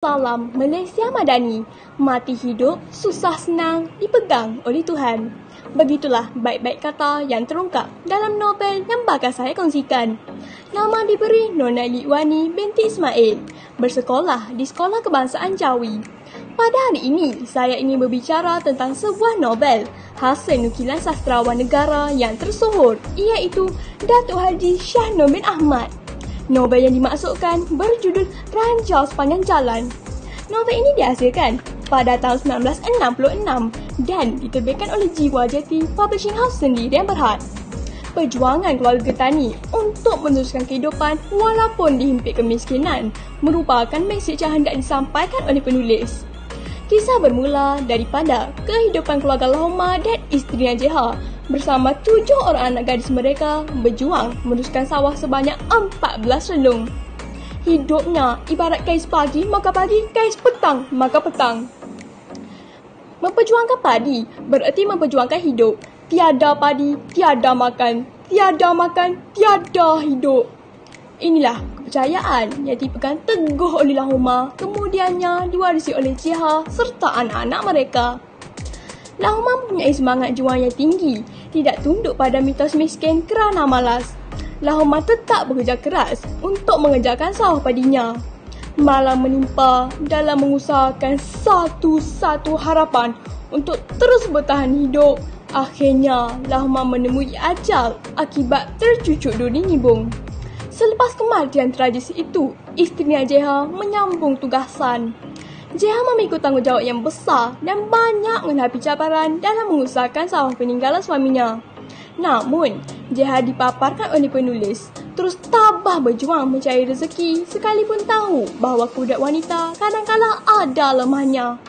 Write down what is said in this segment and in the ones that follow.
Salam Malaysia Madani, mati hidup susah senang dipegang oleh Tuhan. Begitulah baik-baik kata yang terungkap dalam novel yang bakal saya kongsikan. Nama diberi Nona Lidwani binti Ismail, bersekolah di Sekolah Kebangsaan Jawi. Pada hari ini, saya ingin berbicara tentang sebuah novel hasil nukilan sastrawan negara yang tersohor, iaitu Datuk Haji Shah Nur bin Ahmad. Novel yang dimaksudkan berjudul Ranjau Sepanjang Jalan. Novel ini dihasilkan pada tahun 1966 dan diterbitkan oleh Jiwa Jati Publishing House Sendirian Berhad. Perjuangan keluarga tani untuk meneruskan kehidupan walaupun dihimpit kemiskinan merupakan mesej yang hendak disampaikan oleh penulis. Kisah bermula daripada kehidupan keluarga Lahoma dan isterinya Jeha bersama 7 orang anak gadis mereka berjuang meneruskan sawah sebanyak 14 relung. Hidupnya ibarat kais pagi maka pagi, kais petang maka petang. Memperjuangkan padi bererti memperjuangkan hidup. Tiada padi, tiada makan. Tiada makan, tiada hidup. Inilah kepercayaan yang dipegang teguh oleh Lahoma, kemudiannya diwarisi oleh Jeha serta anak-anak mereka. Lahoma mempunyai semangat juang yang tinggi, tidak tunduk pada mitos miskin kerana malas. Lahoma tetap bekerja keras untuk mengejarkan sawah padinya. Malam menimpa dalam mengusahakan satu-satu harapan untuk terus bertahan hidup. Akhirnya, Lahoma menemui ajal akibat tercucuk duri nibung. Selepas kematian tragis itu, isterinya Jeha menyambung tugasan. Jeha memikul tanggungjawab yang besar dan banyak menghadapi cabaran dalam mengusahakan sawah peninggalan suaminya. Namun, Jeha dipaparkan oleh penulis terus tabah berjuang mencari rezeki sekalipun tahu bahawa kudrat wanita kadang-kala ada lemahnya.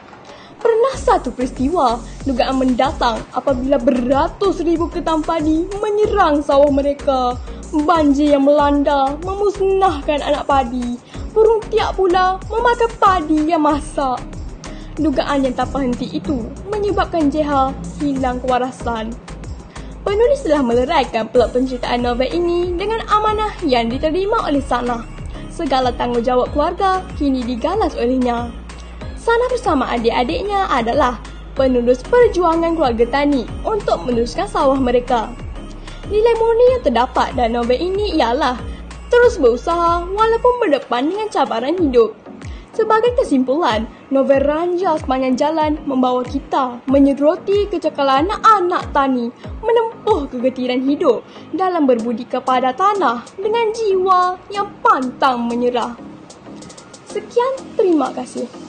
Pernah satu peristiwa dugaan mendatang apabila beratus ribu ketam padi menyerang sawah mereka. Banjir yang melanda memusnahkan anak padi. Burung tiak pula memakan padi yang masak. Dugaan yang tak berhenti itu menyebabkan Jeha hilang kewarasan. Penulis telah meleraikan plot penceritaan novel ini dengan amanah yang diterima oleh Sanah. Segala tanggungjawab keluarga kini digalas olehnya. Sanah bersama adik-adiknya adalah penerus perjuangan keluarga tani untuk meneruskan sawah mereka. Nilai murni yang terdapat dalam novel ini ialah terus berusaha walaupun berdepan dengan cabaran hidup. Sebagai kesimpulan, novel Ranjau Sepanjang Jalan membawa kita menyeroti kecekalan anak-anak tani menempuh kegetiran hidup dalam berbudi kepada tanah dengan jiwa yang pantang menyerah. Sekian, terima kasih.